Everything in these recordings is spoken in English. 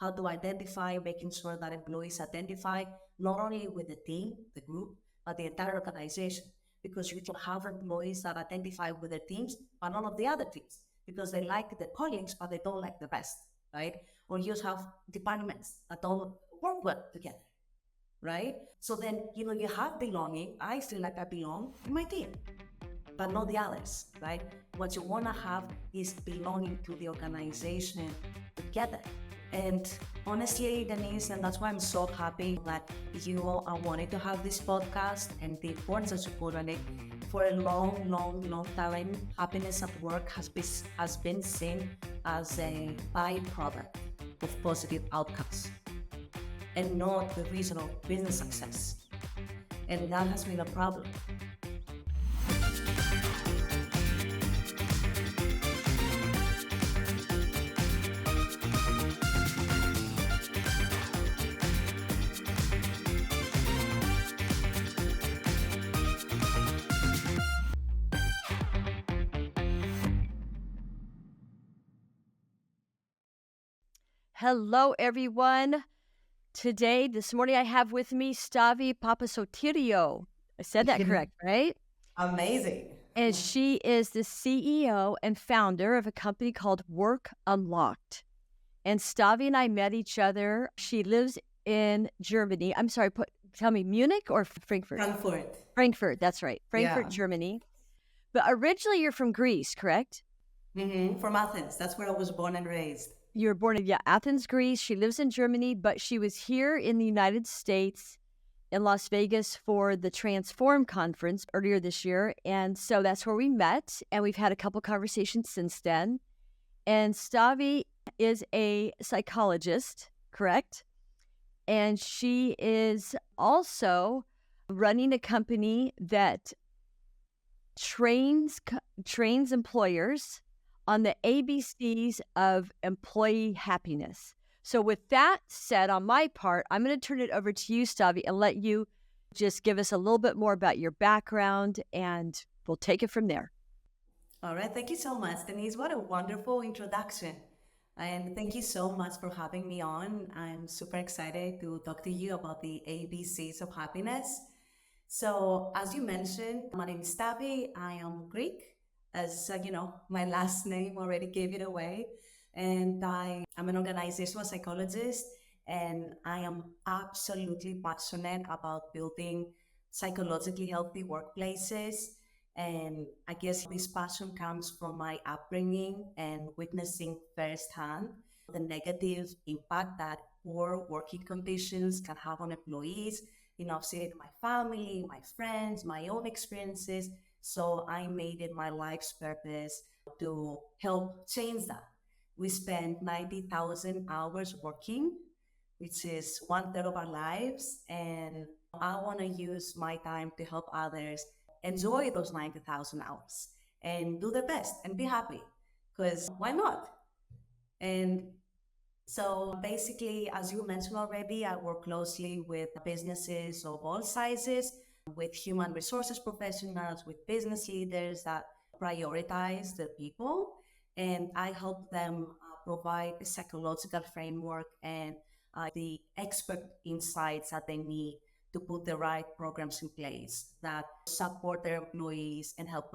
how to identify, making sure that employees identify not only with the team, the group, but the entire organization. Because you can have employees that identify with their teams, but none of the other teams, because they like the colleagues, but they don't like the rest, right? Or you have departments that don't work well together, right? So then, you have belonging. I feel like I belong in my team, but not the others, right? What you want to have is belonging to the organization together. And honestly, Denise, and that's why I'm so happy that you are wanting to have this podcast and the importance of support on it. For a long, long, long time, happiness at work has been seen as a byproduct of positive outcomes and not the reason of business success. And that has been a problem. Hello, everyone. This morning, I have with me Stavy Papasotiriou. I said that correct, right? Amazing. And she is the CEO and founder of a company called Work Unlocked. And Stavy and I met each other. She lives in Germany. I'm sorry, tell me, Munich or Frankfurt? Frankfurt. Frankfurt, that's right. Frankfurt, Yeah. Germany. But originally, you're from Greece, correct? From Athens. That's where I was born and raised. You were born in Athens, Greece. She lives in Germany, but she was here in the United States in Las Vegas for the Transform conference earlier this year. And so that's where we met. And we've had a couple conversations since then. And Stavy is a psychologist, correct? And she is also running a company that trains employers on the ABCs of employee happiness. So with that said, on my part, I'm going to turn it over to you, Stavy, and let you just give us a little bit more about your background, and we'll take it from there. All right. Thank you so much, Denise. What a wonderful introduction. And thank you so much for having me on. I'm super excited to talk to you about the ABCs of happiness. So as you mentioned, my name is Stavy. I am Greek. As my last name already gave it away. And I am an organizational psychologist, and I am absolutely passionate about building psychologically healthy workplaces. And I guess this passion comes from my upbringing and witnessing firsthand the negative impact that poor working conditions can have on employees. I've seen it in my family, my friends, my own experiences. So I made it my life's purpose to help change that. We spend 90,000 hours working, which is 1/3 of our lives. And I want to use my time to help others enjoy those 90,000 hours and do their best and be happy. Because why not? And so basically, as you mentioned already, I work closely with businesses of all sizes, with human resources professionals, with business leaders that prioritize the people. And I help them provide a psychological framework and the expert insights that they need to put the right programs in place that support their employees and help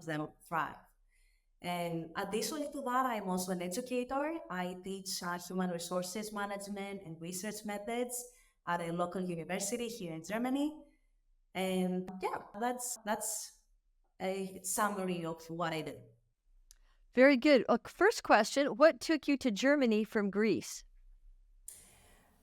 them thrive. And additionally to that, I'm also an educator. I teach human resources management and research methods at a local university here in Germany. And yeah, that's a summary of what I do. Very good. First question, what took you to Germany from Greece?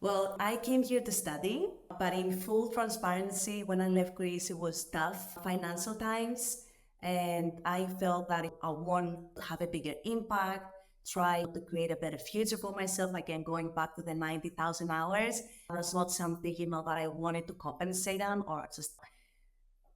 Well, I came here to study, but in full transparency, when I left Greece, it was tough financial times. And I felt that I want to have a bigger impact, try to create a better future for myself, again, going back to the 90,000 hours. That's not something, that I wanted to compensate on or just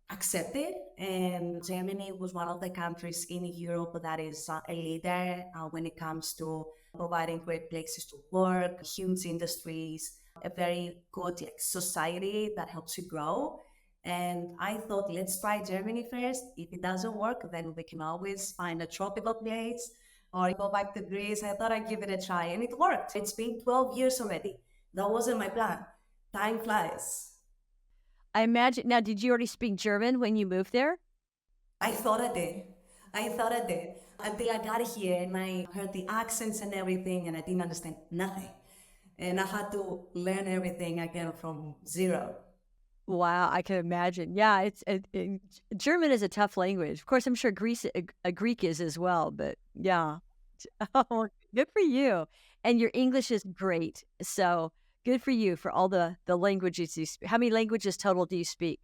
accept it. And Germany was one of the countries in Europe that is a leader when it comes to providing great places to work, huge industries, a very good society that helps you grow. And I thought, let's try Germany first. If it doesn't work, then we can always find a tropical place or go back to Greece. I thought I'd give it a try, and it worked. It's been 12 years already. That wasn't my plan. Time flies. I imagine. Now, did you already speak German when you moved there? I thought I did. I thought I did. Until I got here and I heard the accents and everything, and I didn't understand nothing. And I had to learn everything again from zero. Wow, I can imagine. Yeah, German is a tough language. Of course, I'm sure Greek is as well. But yeah, oh, good for you. And your English is great. So good for you for all the languages you speak. How many languages total do you speak?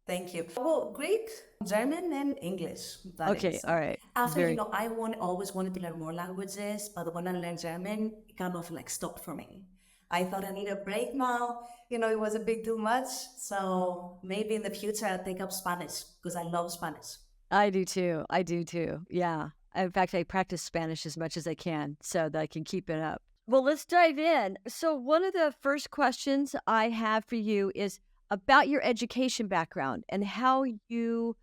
Thank you. Well, Greek, German, and English. That Okay, is. all right. After, Very. always wanted to learn more languages, but when I learned German, it kind of like stopped for me. I thought I need a break now. It was a bit too much. So maybe in the future I'll take up Spanish because I love Spanish. I do too. I do too. Yeah. In fact, I practice Spanish as much as I can so that I can keep it up. Well, let's dive in. So, one of the first questions I have for you is about your education background and how you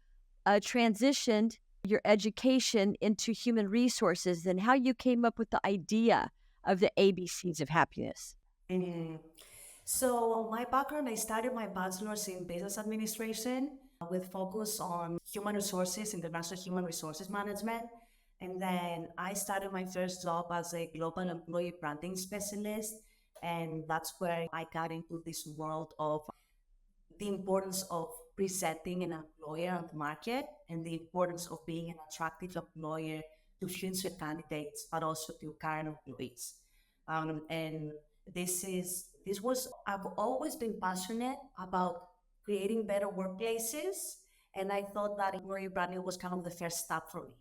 transitioned your education into human resources and how you came up with the idea of the ABCs of happiness. Mhm. So my background, I started my bachelor's in business administration with focus on human resources, international human resources management. And then I started my first job as a global employee branding specialist. And that's where I got into this world of the importance of presenting an employer on the market and the importance of being an attractive employer to future candidates, but also to current employees. And I've always been passionate about creating better workplaces. And I thought that employer branding was kind of the first step for me.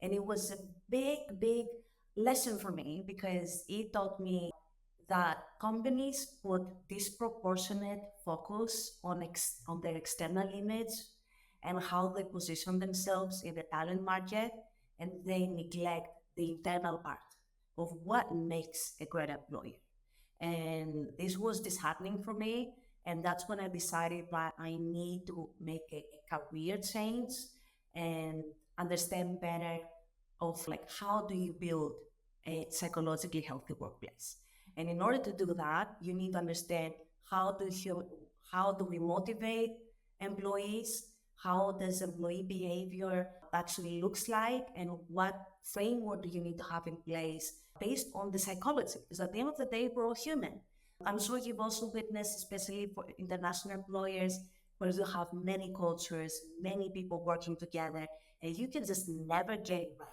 And it was a big, big lesson for me because it taught me that companies put disproportionate focus on their external image and how they position themselves in the talent market, and they neglect the internal part of what makes a great employer. And this was disheartening for me. And that's when I decided that I need to make a career change and understand better of like how do you build a psychologically healthy workplace. And in order to do that, you need to understand how do we motivate employees, how does employee behavior actually looks like, and what framework do you need to have in place based on the psychology. Because at the end of the day, we're all human. I'm sure you've also witnessed, especially for international employers, where you have many cultures, many people working together, and you can just never get it right.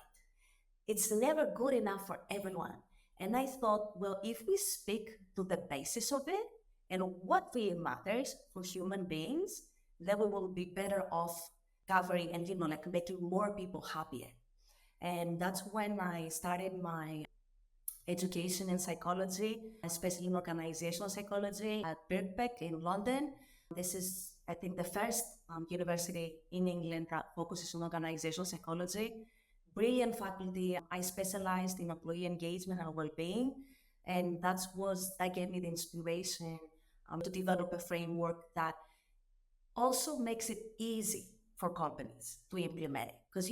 It's never good enough for everyone. And I thought, well, if we speak to the basis of it and what really matters for human beings, then we will be better off covering and, like making more people happier. And that's when I started my education in psychology, especially in organizational psychology at Birkbeck in London. This is, I think, the first university in England that focuses on organizational psychology. Brilliant faculty. I specialized in employee engagement and well-being, and that gave me the inspiration to develop a framework that also makes it easy for companies to implement it. Because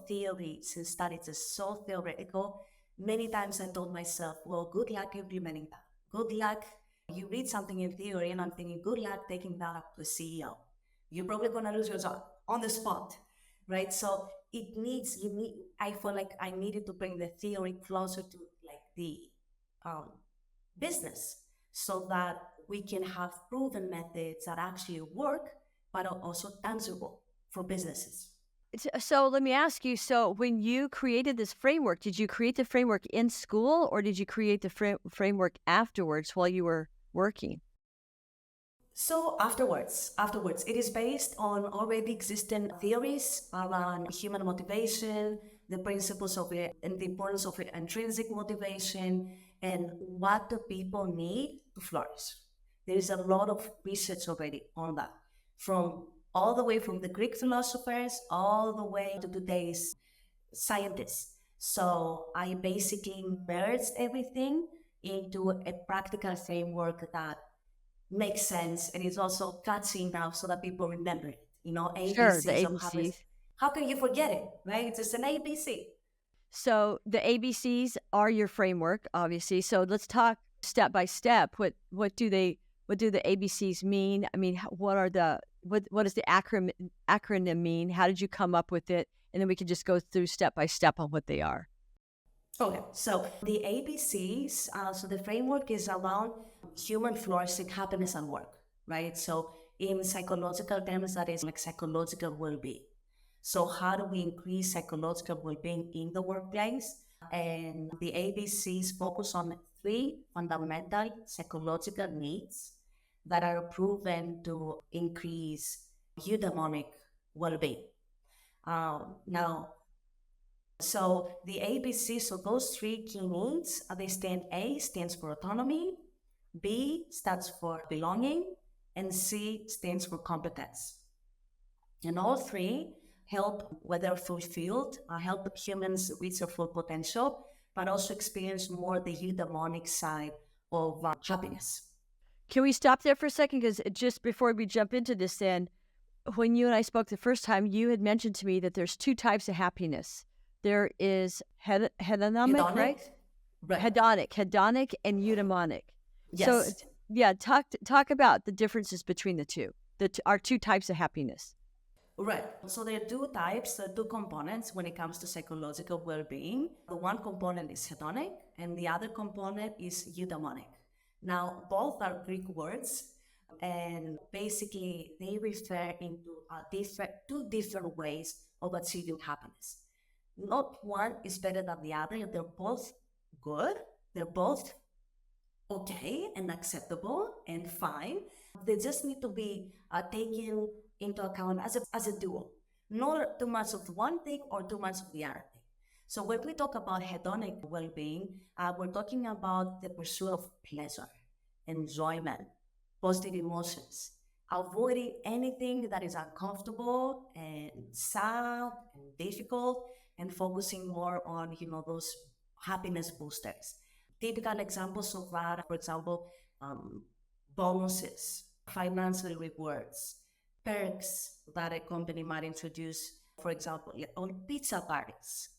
theory, since studies is so theoretical, many times I told myself, well, good luck implementing that. Good luck. You read something in theory, and I'm thinking, good luck taking that up to a CEO. You're probably going to lose your job on the spot, right? So I feel like I needed to bring the theory closer to like the um, business so that we can have proven methods that actually work, but are also tangible for businesses. So let me ask you, so when you created this framework, did you create the framework in school or did you create the framework afterwards while you were working? So afterwards, it is based on already existing theories around human motivation, the principles of it, and the importance of it, intrinsic motivation, and what do people need to flourish. There is a lot of research already on that, from all the way from the Greek philosophers all the way to today's scientists. So I basically merged everything into a practical framework that makes sense and it's also catchy enough so that people remember it. Sure, the ABCs of happiness. ABCs. How can you forget it, right? It's just an ABC. So the ABCs are your framework, obviously. So let's talk step by step. What do the ABCs mean? I mean, what does the acronym mean? How did you come up with it? And then we can just go through step by step on what they are. Okay, so the ABCs, so the framework is around human flourishing, happiness, and work, right? So in psychological terms, that is like psychological well-being. So how do we increase psychological well-being in the workplace? And the ABCs focus on three fundamental psychological needs that are proven to increase eudaimonic well-being. Now, so the ABC, so those three key needs, they stand A stands for autonomy, B stands for belonging, and C stands for competence. And all three help, whether fulfilled, help humans reach their full potential, but also experience more the eudaimonic side of happiness. Can we stop there for a second? Because just before we jump into this, then, when you and I spoke the first time, you had mentioned to me that there's two types of happiness. There is hedonic, right? Right. Hedonic and eudaimonic. So, Yes. yeah, talk about the differences between the two. Our two types of happiness. Right. So there are two types, two components when it comes to psychological well-being. The one component is hedonic, and the other component is eudaimonic. Now, both are Greek words, and basically they refer into two different ways of achieving happiness. Not one is better than the other. They're both good. They're both okay and acceptable and fine. They just need to be taken into account as a duo. Not too much of one thing or too much of the other thing. So when we talk about hedonic well-being, we're talking about the pursuit of pleasure, enjoyment, positive emotions, avoiding anything that is uncomfortable and sad and difficult, and focusing more on those happiness boosters. Typical examples of that, for example, bonuses, financial rewards, perks that a company might introduce, for example, on pizza parties,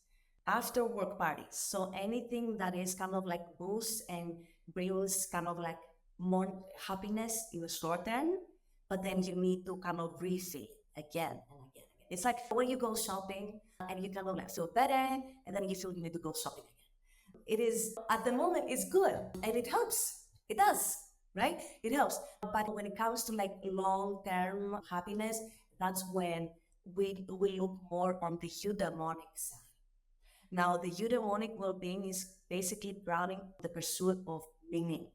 after work parties. So anything that is kind of like boosts and brings kind of like more happiness in the short term, but then you need to kind of refill again and again. It's like when you go shopping and you kind of like feel better, and then you feel you need to go shopping again. It is, at the moment, it's good and it helps. It does, right? It helps. But when it comes to like long-term happiness, that's when we look more on the eudaimonic side. Now, the eudaimonic well-being is basically grounding the pursuit of meaning,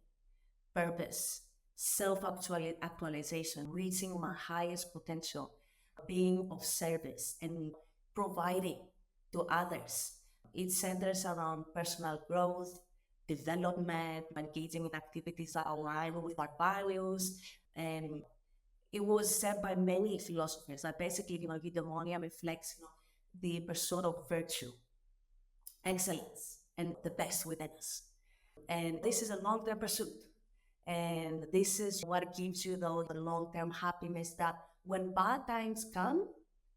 purpose, self-actualization, reaching my highest potential, being of service, and providing to others. It centers around personal growth, development, engaging in activities that align with our values. And it was said by many philosophers that basically, eudaimonia reflects the pursuit of virtue, excellence, and the best within us. And this is a long-term pursuit. And this is what gives you the long-term happiness that when bad times come,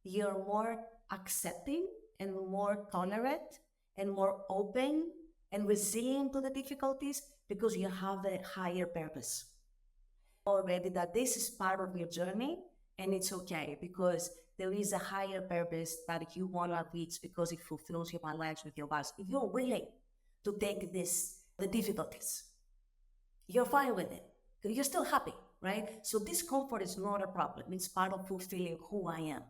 you're more accepting and more tolerant and more open and resilient to the difficulties because you have a higher purpose already, that this is part of your journey, and it's okay because there is a higher purpose that you want to reach because it fulfills your lives with your boss. If you're willing to take the difficulties, you're fine with it. You're still happy, right? So discomfort is not a problem. It's part of fulfilling who I am.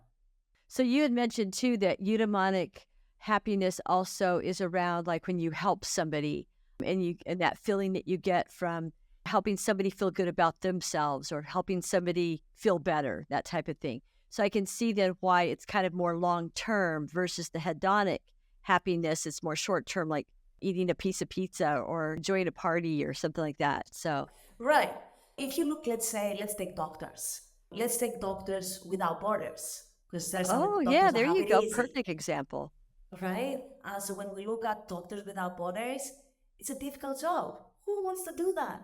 So you had mentioned too that eudaimonic happiness also is around like when you help somebody and that feeling that you get from helping somebody feel good about themselves or helping somebody feel better, that type of thing. So I can see then why it's kind of more long-term versus the hedonic happiness. It's more short-term, like eating a piece of pizza or enjoying a party or something like that. So, right. If you look, let's take doctors. Let's take Doctors Without Borders, because there's some oh yeah, doctors that there have you it go. easy, Perfect example. right? So when we look at Doctors Without Borders, it's a difficult job. Who wants to do that?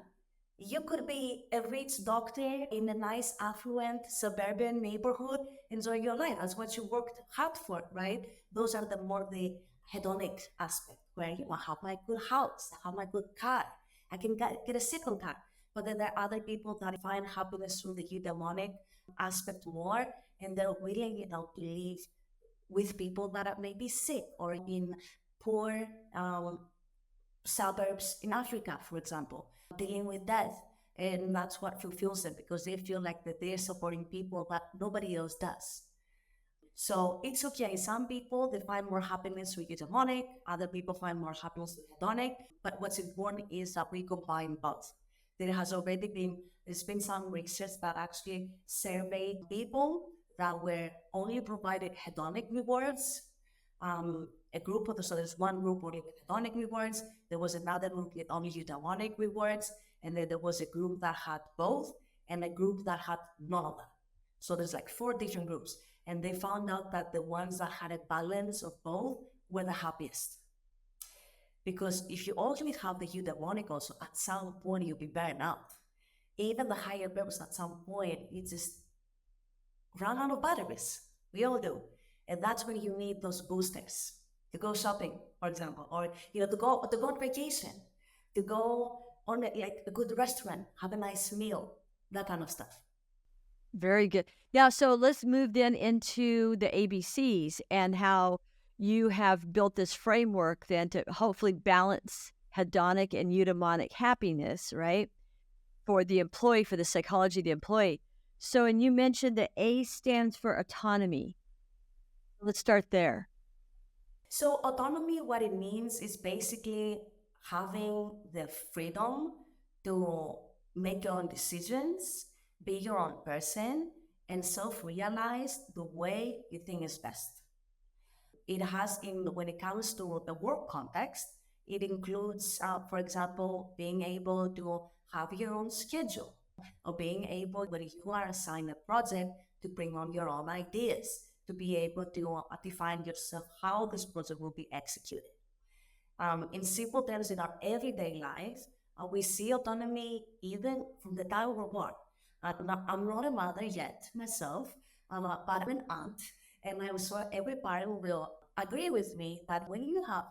You could be a rich doctor in a nice, affluent, suburban neighborhood, enjoying your life. That's what you worked hard for, right? Those are the more the hedonic aspect, where I have my good house, I have my good car, I can get a second car. But then there are other people that find happiness through the eudaimonic aspect more, and they're willing, to live with people that are maybe sick or in poor suburbs in Africa, for example, dealing with death. And that's what fulfills them because they feel like that they're supporting people that nobody else does. So it's okay. Some people they find more happiness with eudaimonic, other people find more happiness with hedonic. But what's important is that we combine both. There's been some research that actually surveyed people that were only provided hedonic rewards. So there's one group only with hedonic rewards. There was another group with only eudaimonic rewards, and then there was a group that had both, and a group that had none of that. So there's like 4 different groups. And they found out that the ones that had a balance of both were the happiest. Because if you always have the eudaimonic also, at some point you'll be burned out. Even the higher purpose at some point, it just run out of batteries. We all do. And that's when you need those boosters to go shopping, for example, or to go on vacation, to go on a good restaurant, have a nice meal, that kind of stuff. Very good. Now, so let's move then into the ABCs and how you have built this framework then to hopefully balance hedonic and eudaimonic happiness, right? For the employee, for the psychology of the employee. So, and you mentioned the A stands for autonomy. Let's start there. So autonomy, what it means is basically having the freedom to make your own decisions, be your own person, and self-realize the way you think is best. It has, when it comes to the work context, it includes, for example, being able to have your own schedule, or being able, when you are assigned a project, to bring on your own ideas, to be able to define yourself how this project will be executed. In simple terms, in our everyday life, we see autonomy even from the time we're born. I'm not a mother yet myself, but I'm an aunt, and I'm sure every parent will agree with me that when you have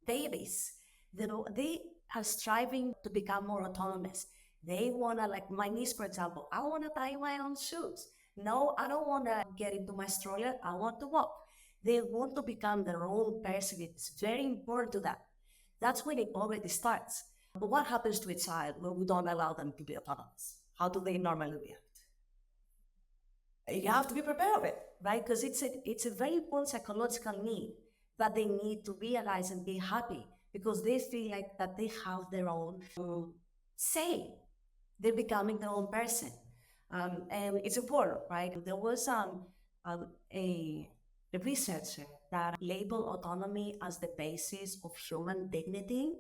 babies, they are striving to become more autonomous. They want to, like my niece, for example, I want to tie my own shoes. No, I don't want to get into my stroller. I want to walk. They want to become their own person. It's very important to them. That's when it already starts. But what happens to a child when we don't allow them to be autonomous? How do they normally react? You have to be prepared of it, right? Because it's a very important psychological need that they need to realize and be happy because they feel like that they have their own say. They're becoming their own person. And it's important, right? There was a researcher that labeled autonomy as the basis of human dignity.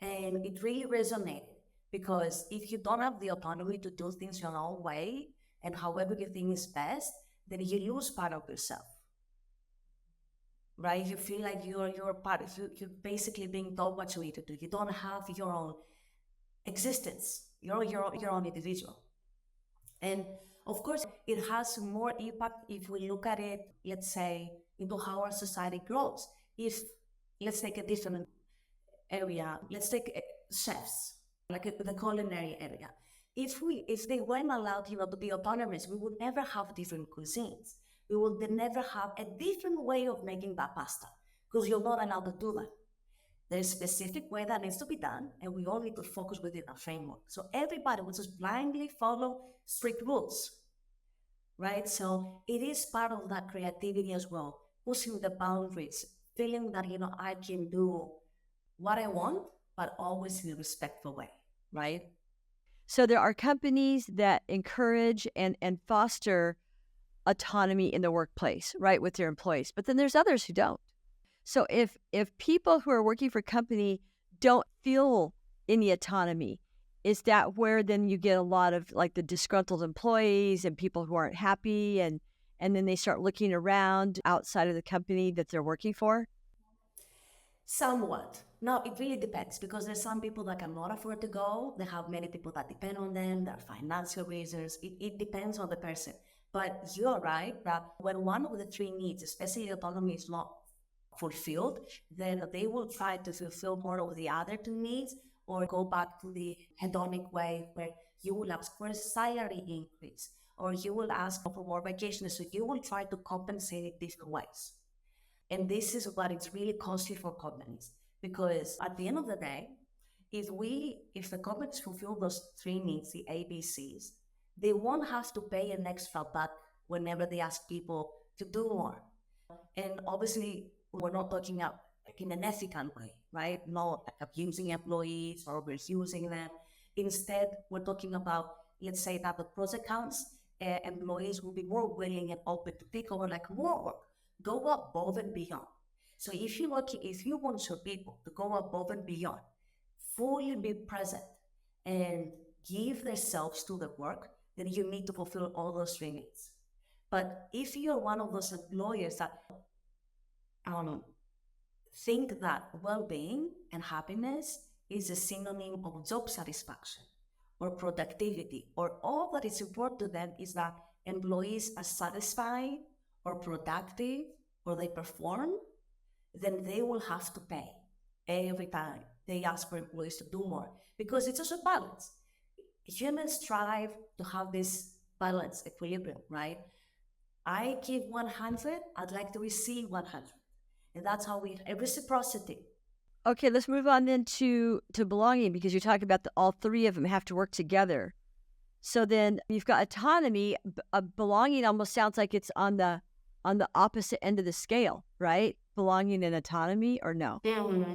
And it really resonated because if you don't have the autonomy to do things your own way and however you think is best, then you lose part of yourself. Right? You feel like you're part of you're basically being told what you need to do. You don't have your own existence. You're your own individual. And of course, it has more impact if we look at it, let's say, into how our society grows. If let's take a different area, let's take chefs, like the culinary area. If they weren't allowed, to be autonomous, we would never have different cuisines. We would never have a different way of making that pasta because you're not allowed to do that. There's a specific way that needs to be done, and we all need to focus within a framework. So everybody will just blindly follow strict rules, right? So it is part of that creativity as well, pushing the boundaries, feeling that, I can do what I want, but always in a respectful way, right? So there are companies that encourage and foster autonomy in the workplace, right, with their employees. But then there's others who don't. So if people who are working for a company don't feel any autonomy, is that where then you get a lot of like the disgruntled employees and people who aren't happy and then they start looking around outside of the company that they're working for? Somewhat. No, it really depends because there's some people that cannot afford to go. They have many people that depend on them. There are financial reasons. It depends on the person. But you're right that when one of the 3 needs, especially autonomy, is not fulfilled, then they will try to fulfill more of the other two needs, or go back to the hedonic way where you will ask for a salary increase or you will ask for more vacation. So you will try to compensate in different ways. And this is what it's really costly for companies, because at the end of the day, if the companies fulfill those three needs, the ABCs, they won't have to pay an extra buck whenever they ask people to do more. And obviously, we're not talking about like in an ethical way, right? Not like abusing employees or overusing them. Instead, we're talking about, let's say that the pros accounts, employees will be more willing and open to take over like more work, go above and beyond. So if you want your people to go above and beyond, fully be present and give themselves to the work, then you need to fulfill all those three needs. But if you're one of those employers that think that well-being and happiness is a synonym of job satisfaction or productivity, or all that is important to them is that employees are satisfied or productive or they perform, then they will have to pay every time they ask for employees to do more, because it's also balance. Humans strive to have this balance, equilibrium, right? I give 100, I'd like to receive 100. And that's how we have reciprocity. Okay, let's move on then to belonging, because you're talking about all three of them have to work together. So then you've got autonomy. Belonging almost sounds like it's on the opposite end of the scale, right? Belonging and autonomy, or no? Mm-hmm.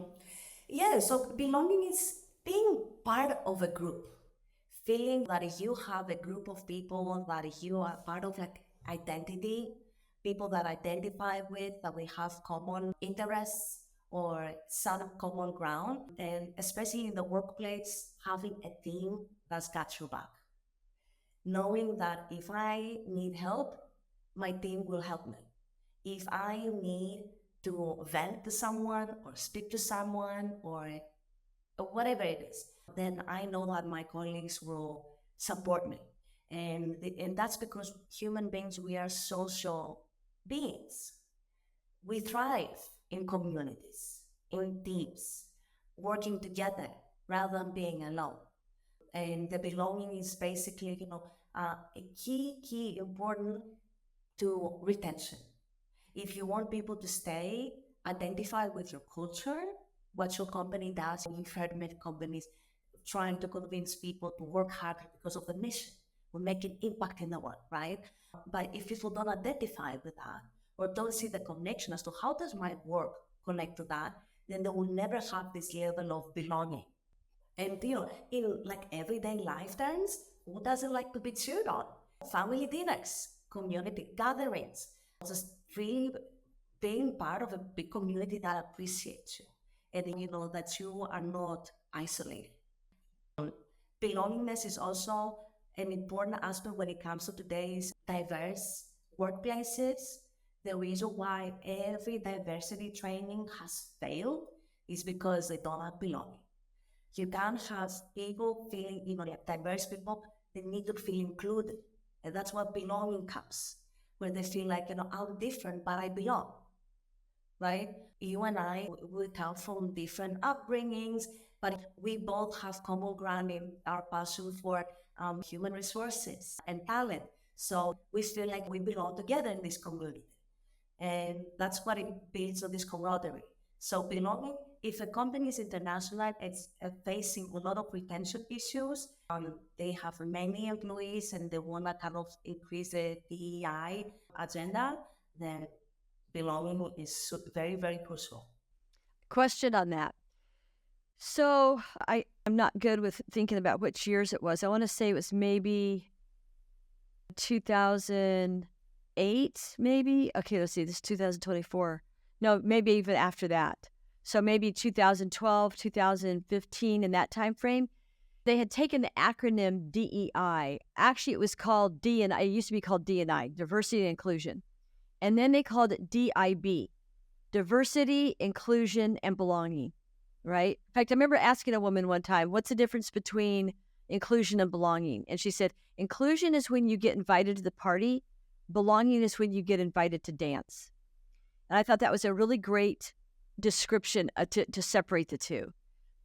Yeah, so belonging is being part of a group, feeling that you have a group of people, that you are part of like identity, people that identify with, that we have common interests or some common ground, and especially in the workplace, having a team that's got your back. Knowing that if I need help, my team will help me. If I need to vent to someone or speak to someone or whatever it is, then I know that my colleagues will support me. And that's because human beings, we are social beings. We thrive in communities, in teams, working together rather than being alone. And the belonging is basically, a key important to retention. If you want people to stay, identify with your culture, what your company does. You've heard many companies trying to convince people to work harder because of the mission. We're making impact in the world, right? But if people don't identify with that or don't see the connection as to how does my work connect to that, then they will never have this level of belonging. And in like everyday life terms, who doesn't like to be cheered on? Family dinners, community gatherings, just really being part of a big community that appreciates you, and that you are not isolated. Belongingness is also an important aspect when it comes to today's diverse workplaces. The reason why every diversity training has failed is because they don't have belonging. You can't have people feeling, like diverse people, they need to feel included. And that's what belonging comes, where they feel like, I'm different, but I belong, right? You and I, we come from different upbringings, but we both have common ground in our passion for human resources and talent. So we feel like we belong together in this community. And that's what it builds on this camaraderie. So belonging, if a company is international, it's facing a lot of retention issues. They have many employees and they want to kind of increase the DEI agenda, then belonging is very, very crucial. Question on that. So I'm not good with thinking about which years it was. I want to say it was maybe 2008, maybe. Okay, let's see. This is 2024. No, maybe even after that. So maybe 2012, 2015, in that time frame. They had taken the acronym DEI. Actually, it was called D&I. It used to be called D&I, Diversity and Inclusion. And then they called it DIB, Diversity, Inclusion, and Belonging, right? In fact, I remember asking a woman one time, what's the difference between inclusion and belonging? And she said, inclusion is when you get invited to the party. Belonging is when you get invited to dance. And I thought that was a really great description to separate the two.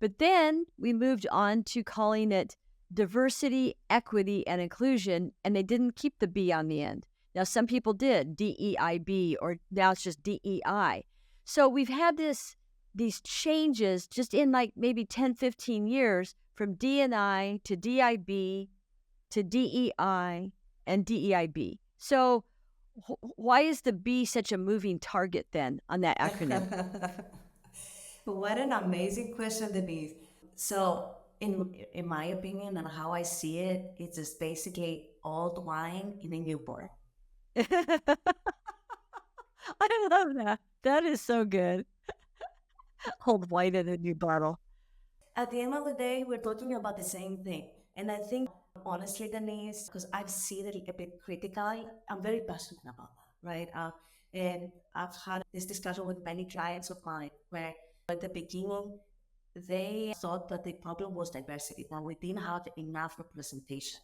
But then we moved on to calling it diversity, equity, and inclusion, and they didn't keep the B on the end. Now, some people did, DEIB, or now it's just DEI. So we've had these changes just in like maybe 10, 15 years from D&I to DIB to DEI and DEIB. So why is the B such a moving target then on that acronym? What an amazing question, Denise. So, in my opinion and how I see it, it's just basically old wine in a newborn. I love that. That is so good. Old wine in a new bottle. At the end of the day, we're talking about the same thing. And I think, honestly, Denise, because I've seen it a bit critically, I'm very passionate about that, right? And I've had this discussion with many clients of mine where at the beginning, they thought that the problem was diversity, that we didn't have enough representation.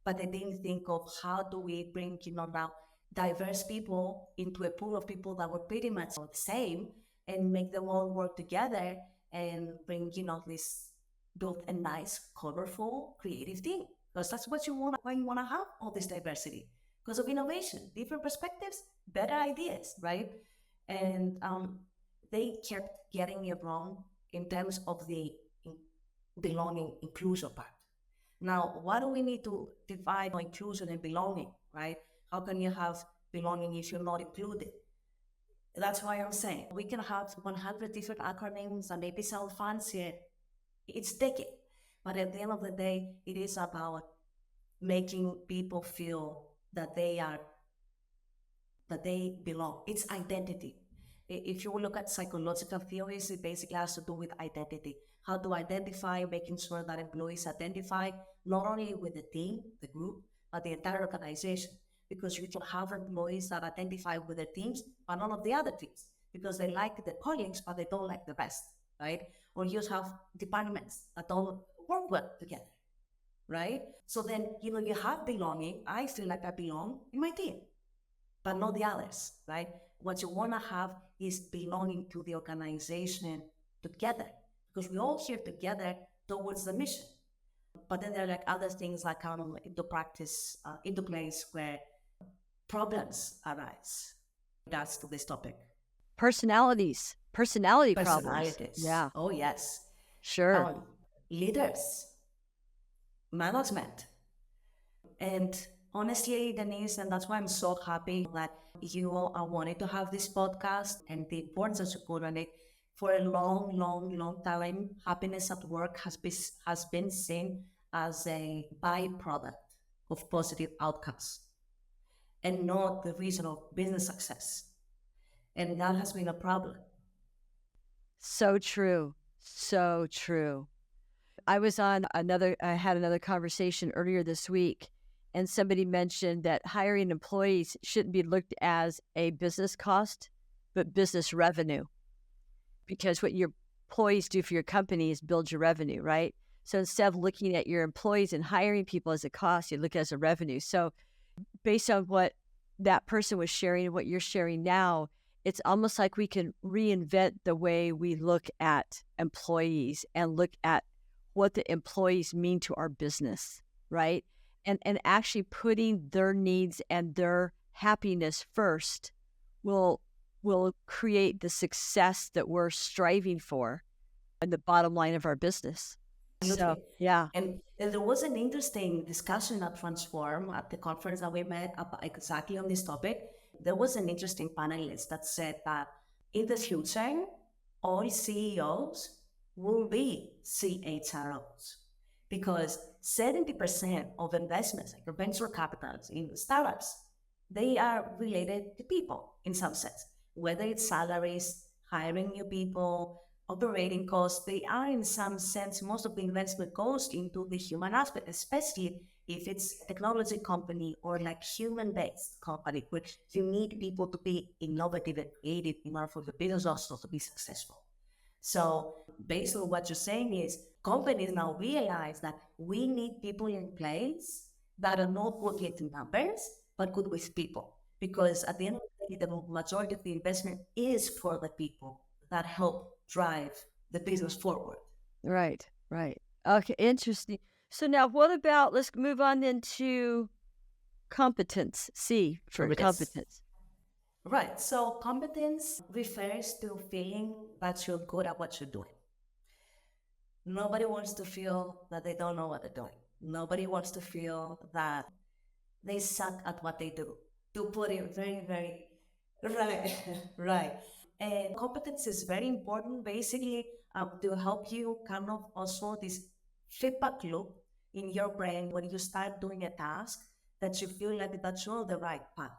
But they didn't think of how do we bring, now diverse people into a pool of people that were pretty much the same and make them all work together and bring, this build a nice, colorful, creative team. Because that's what you want when you want to have all this diversity. Because of innovation, different perspectives, better ideas, right? And they kept getting it wrong in terms of the belonging inclusion part. Now, why do we need to divide inclusion and belonging, right? How can you have belonging if you're not included? That's why I'm saying we can have 100 different acronyms and maybe sound fancy. It's sticky. But at the end of the day, it is about making people feel that they belong. It's identity. If you look at psychological theories, it basically has to do with identity. How to identify, making sure that employees identify not only with the team, the group, but the entire organization. Because you can have employees that identify with their teams, but none of the other teams, because they like the colleagues, but they don't like the rest, right? Or you just have departments that don't work well together, right? So then, you have belonging. I feel like I belong in my team, but not the others, right? What you want to have is belonging to the organization together, because we all here together towards the mission. But then there are like other things that come into place where problems arise. That's to this topic. Personality problems. Personalities. Yeah, Oh, yes. sure. Leaders, management. And honestly, Denise, and that's why I'm so happy that you are wanting to have this podcast and the importance of support on it. For a long, long, long time, happiness at work has been seen as a byproduct of positive outcomes and not the reason of business success. And that has been a problem. So true. So true. I had another conversation earlier this week, and somebody mentioned that hiring employees shouldn't be looked as a business cost, but business revenue. Because what your employees do for your company is build your revenue, right? So instead of looking at your employees and hiring people as a cost, you look at it as a revenue. So based on what that person was sharing and what you're sharing now, it's almost like we can reinvent the way we look at employees and look at what the employees mean to our business, right? And actually putting their needs and their happiness first will create the success that we're striving for and the bottom line of our business. So, yeah. And there was an interesting discussion at Transform at the conference that we met exactly on this topic. There was an interesting panelist that said that in the future, all CEOs will be CHROs because 70% of investments, like venture capitals in startups, they are related to people in some sense, whether it's salaries, hiring new people, operating costs. They are in some sense, most of the investment goes into the human aspect, especially if it's a technology company or like human-based company, which you need people to be innovative and creative in order for the business also to be successful. So based on what you're saying is companies now realize that we need people in place that are not good with numbers, but good with people. because at the end of the day, the majority of the investment is for the people that help drive the business forward. Right, right. Okay, interesting. So now what about, let's move on then to competence. C for Yes. competence. Right. So competence refers to feeling that you're good at what you're doing. Nobody wants to feel that they don't know what they're doing. Nobody wants to feel that they suck at what they do. To put it very, very right, right. And competence is very important, basically, to help you kind of also this feedback loop in your brain when you start doing a task that you feel like that you're on the right path.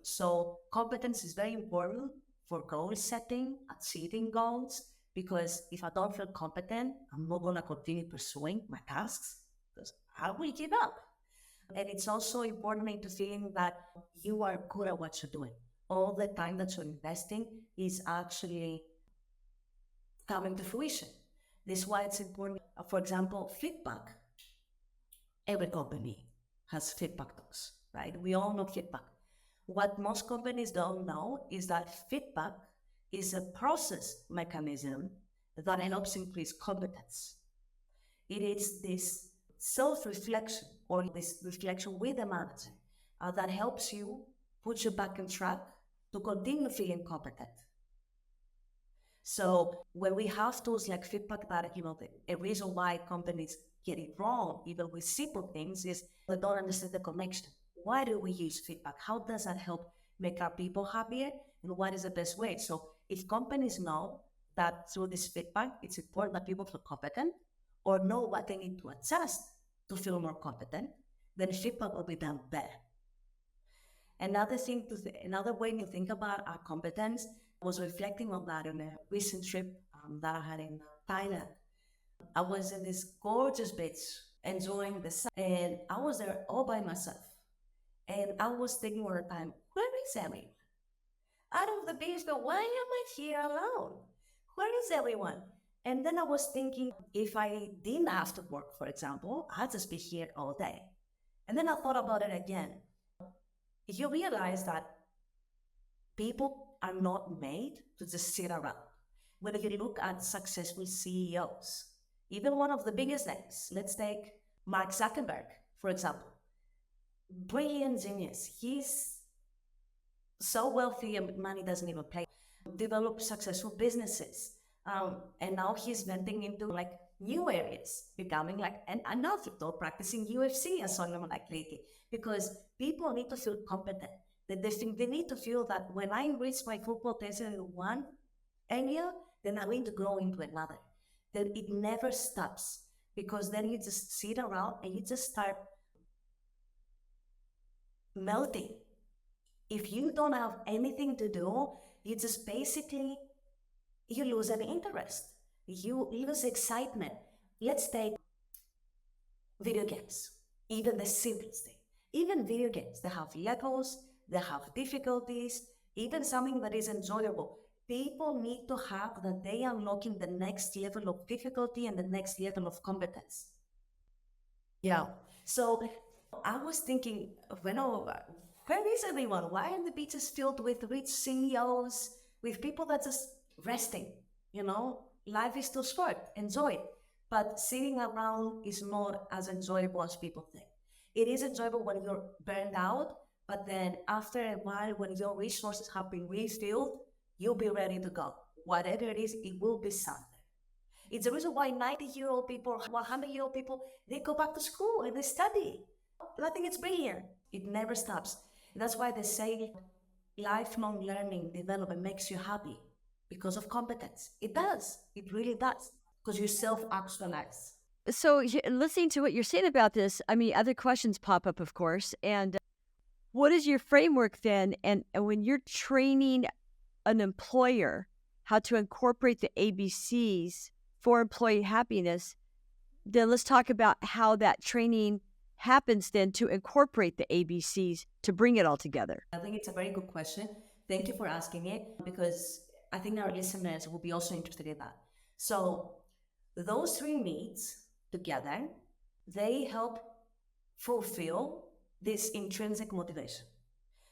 So competence is very important for goal setting, achieving goals, because if I don't feel competent, I'm not going to continue pursuing my tasks because I will give up. And it's also important into feeling that you are good at what you're doing. All the time that you're investing is actually coming to fruition. This is why it's important. For example, feedback. Every company has feedback talks, right? We all know feedback. What most companies don't know is that feedback is a process mechanism that helps increase competence. It is this self-reflection or this reflection with the manager that helps you put you back on track to continue feeling competent. So when we have tools like feedback that, a reason why companies get it wrong, even with simple things, is they don't understand the connection. Why do we use feedback? How does that help make our people happier? And what is the best way? So if companies know that through this feedback, it's important that people feel competent or know what they need to adjust to feel more competent, then feedback will be done better. Another way to think about our competence was reflecting on that on a recent trip that I had in Thailand. I was in this gorgeous beach enjoying the sun, and I was there all by myself. And I was thinking all the time, where is Ellie? Out of the beach, but why am I here alone? Where is everyone? And then I was thinking, if I didn't have to work, for example, I'd just be here all day. And then I thought about it again. You realize that people are not made to just sit around. When you look at successful CEOs, even one of the biggest names, let's take Mark Zuckerberg, for example. Brilliant genius. He's so wealthy and money doesn't even play. Develop successful businesses. And now he's venting into like new areas, becoming like an outfitter, practicing UFC and so on like lately. Because people need to feel competent. They need to feel that when I reach my full potential in one area, then I'm going to grow into another. That it never stops. Because then you just sit around and you just start melting. If you don't have anything to do, you just basically you lose an interest. You lose excitement. Let's take video games, even the simplest thing. Even video games, they have levels, they have difficulties, even something that is enjoyable. People need to have that they are unlocking the next level of difficulty and the next level of competence. Yeah. So I was thinking, where is everyone? Why are the beaches filled with rich CEOs, with people that just resting? Life is too short. Enjoy it. But sitting around is not as enjoyable as people think. It is enjoyable when you're burned out, but then after a while, when your resources have been refilled, you'll be ready to go. Whatever it is, it will be something. It's the reason why 90-year-old people, 100-year-old people, they go back to school and they study. I think it's brilliant. It never stops. That's why they say lifelong learning development makes you happy because of competence. It does. It really does. Because you self-actualize. So listening to what you're saying about this, I mean, other questions pop up, of course. And what is your framework then? And when you're training an employer how to incorporate the ABCs for employee happiness, then let's talk about how that training happens then to incorporate the ABCs to bring it all together. I think it's a very good question. Thank you for asking it because I think our listeners will be also interested in that. So those three needs together, they help fulfill this intrinsic motivation.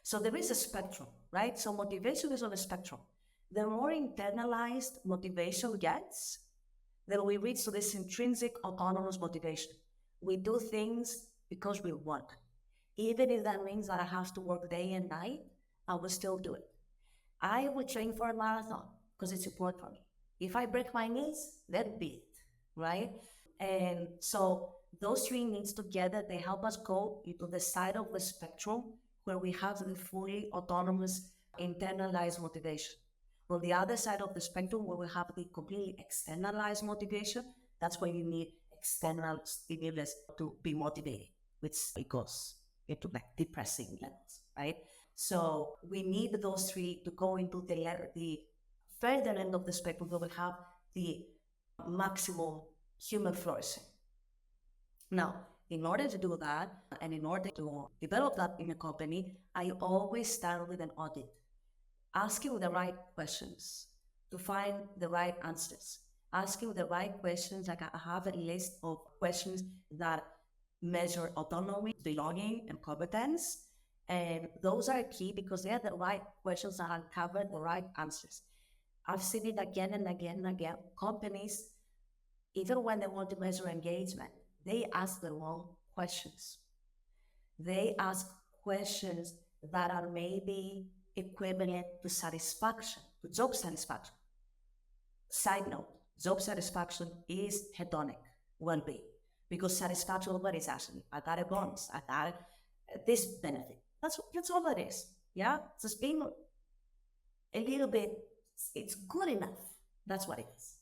So there is a spectrum, right? So motivation is on a spectrum. The more internalized motivation gets, then we reach to this intrinsic autonomous motivation. We do things because we want. Even if that means that I have to work day and night, I will still do it. I will train for a marathon because it's important for me. If I break my knees, let be it, right? And so those three needs together, they help us go into the side of the spectrum where we have the fully autonomous internalized motivation. On the other side of the spectrum, where we have the completely externalized motivation, that's where you need external stimulus to be motivated, which it goes into like depressing levels, right? So we need those three to go into the further end of the spectrum where we have the maximum human flourishing. Now, in order to do that, and in order to develop that in a company, I always start with an audit, asking the right questions to find the right answers. Asking the right questions, like I have a list of questions that measure autonomy, belonging, and competence. And those are key because they are the right questions that uncover the right answers. I've seen it again and again and again. Companies, even when they want to measure engagement, they ask the wrong questions. They ask questions that are maybe equivalent to satisfaction, to job satisfaction. Side note, job satisfaction is hedonic well-being because satisfaction of what is actually, I got a bonus, I got this benefit. That's all it is. Yeah, just being a little bit, it's good enough. That's what it is.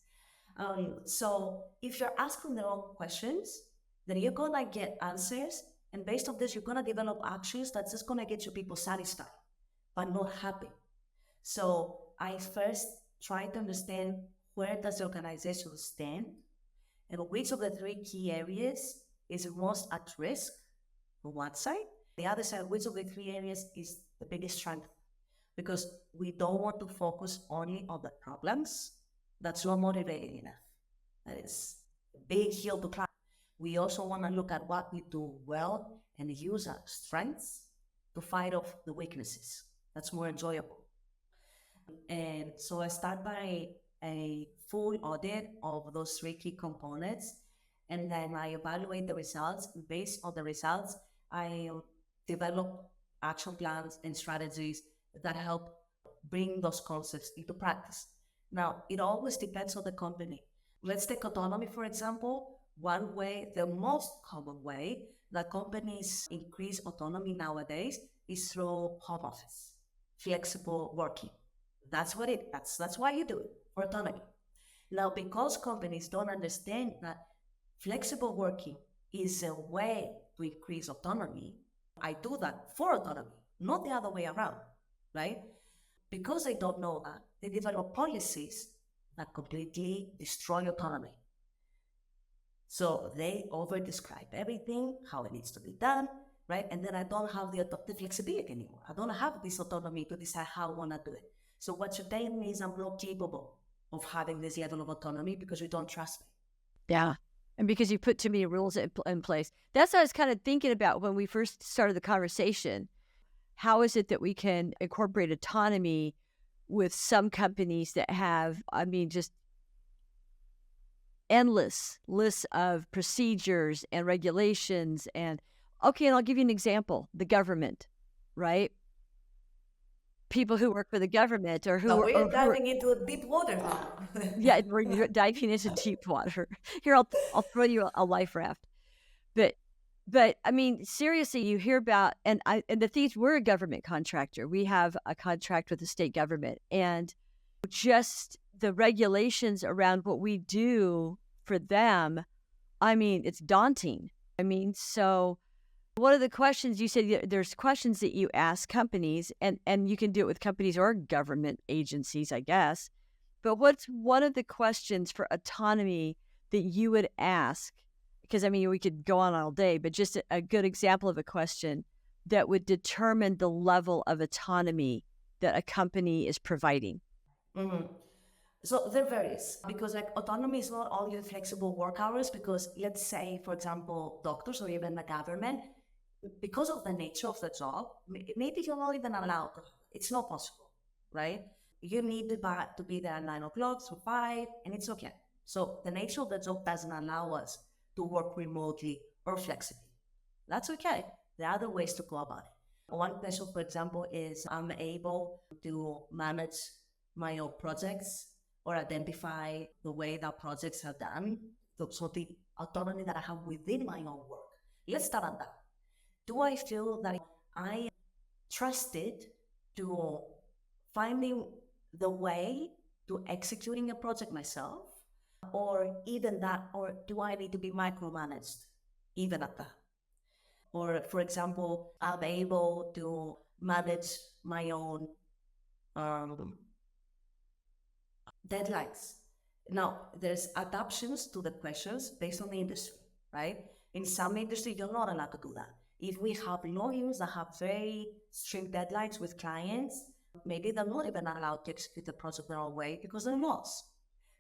So if you're asking the wrong questions, then you're gonna get answers, and based on this, you're gonna develop actions that's just gonna get you people satisfied, but not happy. So I first try to understand where does the organization stand, and which of the three key areas is most at risk on one side. The other side, which of the three areas is the biggest strength? Because we don't want to focus only on the problems. That's not motivating enough. That is a big hill to climb. We also want to look at what we do well and use our strengths to fight off the weaknesses. That's more enjoyable. And so I start by a full audit of those three key components, and then I evaluate the results. Based on the results, I develop action plans and strategies that help bring those concepts into practice. Now, it always depends on the company. Let's take autonomy, for example. One way, the most common way that companies increase autonomy nowadays is through home office, flexible working. That's why you do it, for autonomy. Now, because companies don't understand that flexible working is a way to increase autonomy, I do that for autonomy, not the other way around, right? Because they don't know that, they develop policies that completely destroy autonomy. So they over describe everything, how it needs to be done, right? And then I don't have the flexibility anymore. I don't have this autonomy to decide how I want to do it. So what you're telling me is I'm not capable of having this level of autonomy because you don't trust me. Yeah. And because you put too many rules in place. That's what I was kind of thinking about when we first started the conversation. How is it that we can incorporate autonomy with some companies that have, just endless lists of procedures and regulations and I'll give you an example. The government, right? People who work for the government or who So are, we're diving into deep water now. yeah, we're diving into deep water. Here, I'll throw you a life raft. But seriously, you hear about and the things, we're a government contractor. We have a contract with the state government, and just the regulations around what we do for them, it's daunting. So one of the questions you said, there's questions that you ask companies, and you can do it with companies or government agencies, I guess. But what's one of the questions for autonomy that you would ask? Because we could go on all day, but just a good example of a question that would determine the level of autonomy that a company is providing. Mm-hmm. So there varies because autonomy is not only flexible work hours, because let's say, for example, doctors or even the government, because of the nature of the job, maybe you're not even allowed. It's not possible, right? You need to be there at 9 o'clock to 5, and it's okay. So the nature of the job doesn't allow us to work remotely or flexibly. That's okay. There are other ways to go about it. One question, for example, is I'm able to manage my own projects or identify the way that projects are done. So the autonomy that I have within my own work. Let's start on that. Do I feel that I am trusted to finding the way to executing a project myself? Or even that, or do I need to be micromanaged even at that? Or, for example, I'm able to manage my own um, deadlines. Now, there's adaptations to the questions based on the industry, right? In some industry, you're not allowed to do that. If we have lawyers that have very strict deadlines with clients, maybe they're not even allowed to execute the project their own way because they're laws.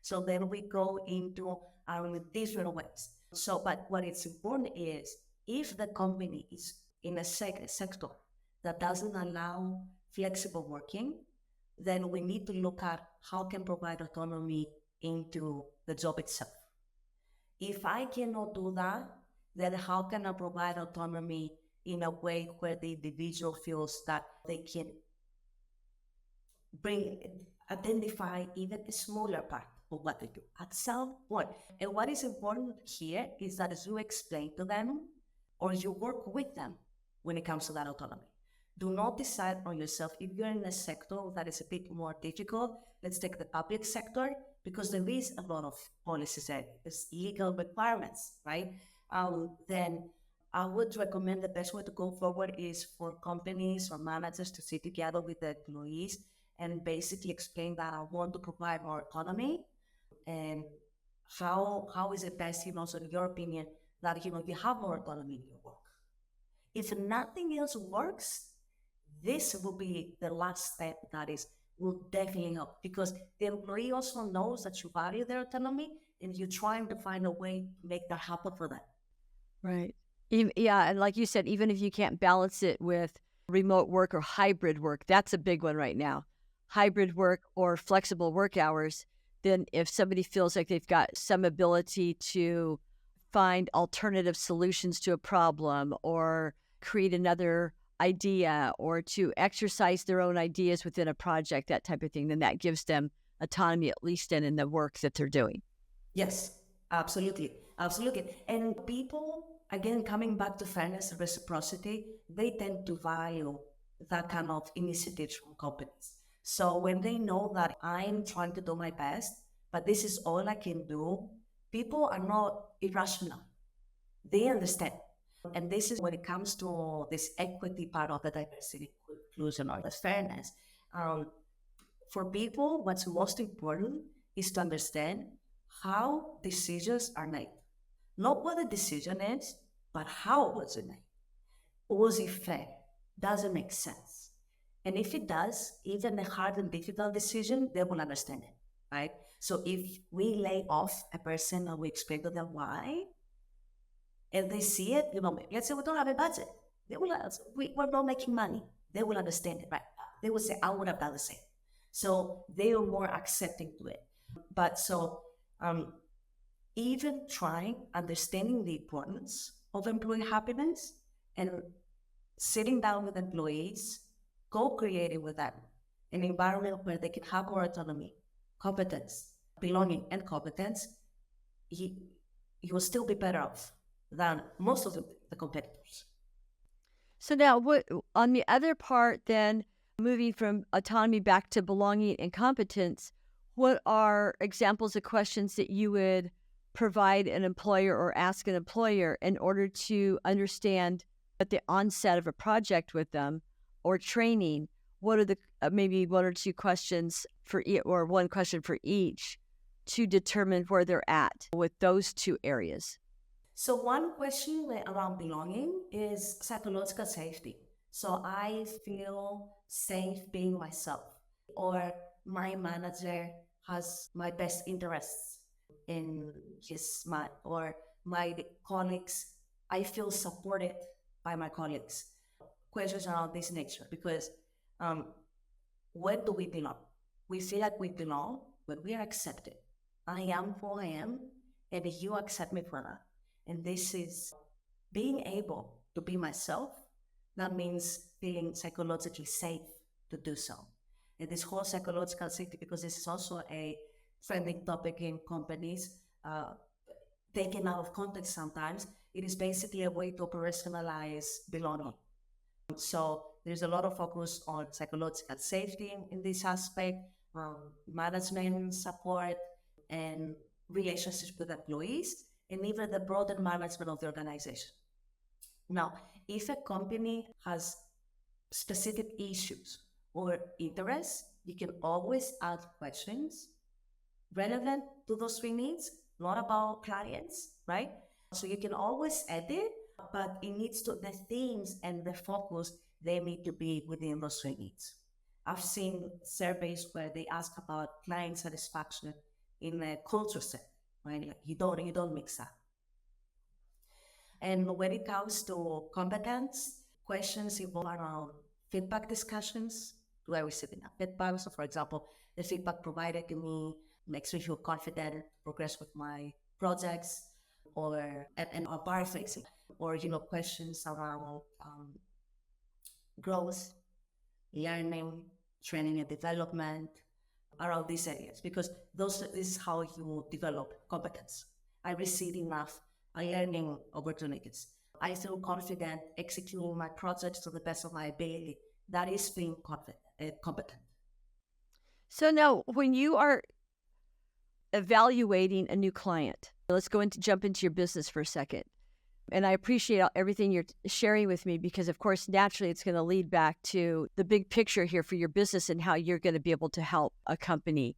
So then we go into different ways. So, but what is important is if the company is in a sector that doesn't allow flexible working, then we need to look at how can provide autonomy into the job itself. If I cannot do that, then how can I provide autonomy in a way where the individual feels that they can identify even a smaller part of what they do at some point. And what is important here is that as you explain to them or you work with them when it comes to that autonomy. Do not decide on yourself. If you're in a sector that is a bit more difficult, let's take the public sector, because there is a lot of policies and legal requirements, right? Then I would recommend the best way to go forward is for companies or managers to sit together with the employees and basically explain that I want to provide more autonomy and how is it best, so in your opinion, that you have more autonomy in your work. If nothing else works, this will be the last step that will definitely help, because the employee also knows that you value their autonomy and you're trying to find a way to make that happen for them. Right. Yeah. And like you said, even if you can't balance it with remote work or hybrid work, that's a big one right now. Hybrid work or flexible work hours, then if somebody feels like they've got some ability to find alternative solutions to a problem or create another idea or to exercise their own ideas within a project, that type of thing, then that gives them autonomy, at least in the work that they're doing. Yes, absolutely. Absolutely. And people, again, coming back to fairness and reciprocity, they tend to value that kind of initiatives from companies. So when they know that I'm trying to do my best, but this is all I can do, people are not irrational. They understand. And this is when it comes to this equity part of the diversity, inclusion, or the fairness. For people, what's most important is to understand how decisions are made. Not what the decision is, but how was it made. Was it fair? Does it make sense? And if it does, even a hard and difficult decision, they will understand it, right? So if we lay off a person and we explain to them why, and they see it, let's say we don't have a budget. They will ask, we're not making money. They will understand it, right? They will say, I would have done the same. So they are more accepting to it. But so even trying, understanding the importance of employee happiness and sitting down with employees, co-creating with them an environment where they can have more autonomy, competence, belonging, and competence, you will still be better off than most of the competitors. So now, what on the other part, then moving from autonomy back to belonging and competence, what are examples of questions that you would provide an employer or ask an employer in order to understand at the onset of a project with them or training? What are the maybe one or two questions for or one question for each to determine where they're at with those two areas? So one question around belonging is psychological safety. So I feel safe being myself, or my manager has my best interests in his mind, or my colleagues, I feel supported by my colleagues. Questions around this nature, because where do we belong? We feel like we belong when we are accepted. I am who I am, and you accept me for that. And this is being able to be myself. That means feeling psychologically safe to do so. And this whole psychological safety, because this is also a trending topic in companies, taken out of context sometimes, it is basically a way to operationalize belonging. So there's a lot of focus on psychological safety in this aspect, management support, and relationships with employees, and even the broader management of the organization. Now, if a company has specific issues or interests, you can always ask questions relevant to those three needs, not about clients, right? So you can always edit, but it needs to, the themes and the focus, they need to be within those three needs. I've seen surveys where they ask about client satisfaction in a culture set, right? Like you don't mix that. And when it comes to competence, questions evolve around feedback discussions. Do I receive enough feedback? So, for example, the feedback provided to me makes me feel confident to progress with my projects, or and bar fixing, or questions around growth, learning, training and development, around these areas, because this is how you develop competence. I receive enough learning opportunities. I feel confident executing my projects to the best of my ability. That is being competent. So now, when you are evaluating a new client, let's jump into your business for a second. And I appreciate everything you're sharing with me, because, of course, naturally, it's going to lead back to the big picture here for your business and how you're going to be able to help a company.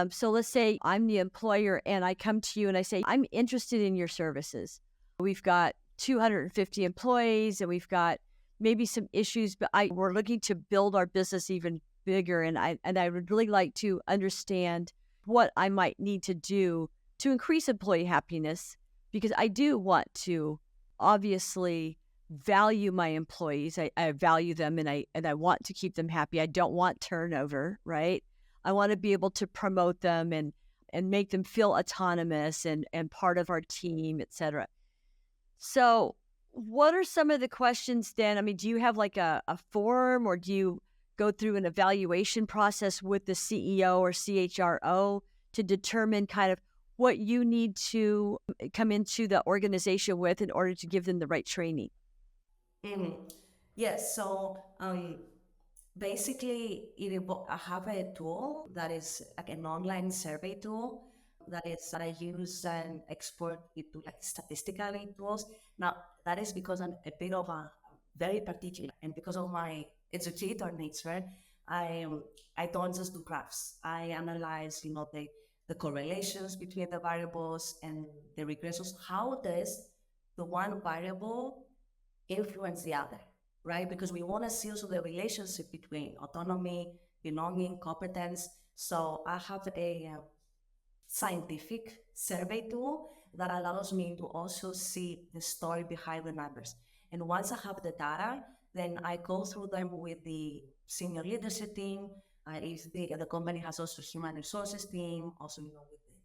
So let's say I'm the employer and I come to you and I say, I'm interested in your services. We've got 250 employees and we've got maybe some issues, but we're looking to build our business even bigger. And I would really like to understand what I might need to do to increase employee happiness, because I do want to obviously value my employees. I value them and I want to keep them happy. I don't want turnover, right? I want to be able to promote them and make them feel autonomous and part of our team, et cetera. So what are some of the questions then? I mean, do you have like a form, or do you go through an evaluation process with the CEO or CHRO to determine kind of what you need to come into the organization with in order to give them the right training? Yes, so basically, I have a tool that is like an online survey tool that I use and export it to like statistical tools. Now, that is because I'm a bit of a very particular, and because of my educator nature, I don't just do graphs. I analyze, the correlations between the variables and the regressions. How does the one variable influence the other, right? Because we want to see also the relationship between autonomy, belonging, competence. So I have a scientific survey tool that allows me to also see the story behind the numbers. And once I have the data, then I go through them with the senior leadership team. If the company has also human resources team, also with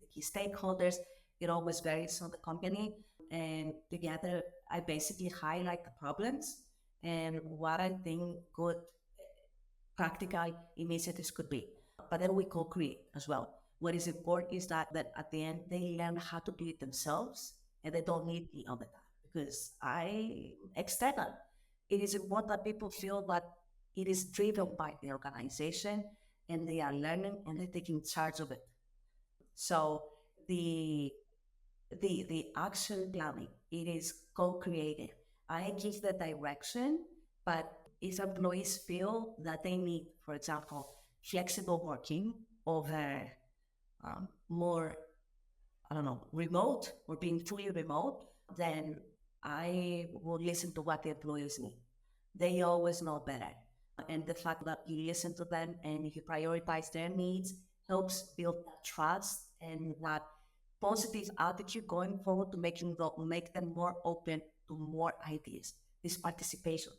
the key stakeholders, it always varies on the company. And together, I basically highlight the problems and what I think good practical initiatives could be. But then we co-create as well. What is important is that at the end, they learn how to do it themselves and they don't need me all the time, because I external. It is important that people feel that it is driven by the organization and they are learning and they're taking charge of it. So the action planning, it is co-created. I give the direction, but if employees feel that they need, for example, flexible working over more, I don't know, remote or being fully remote, then I will listen to what the employees need. They always know better. And the fact that you listen to them and you prioritize their needs helps build that trust and that positive attitude going forward to make them more open to more ideas. this participation.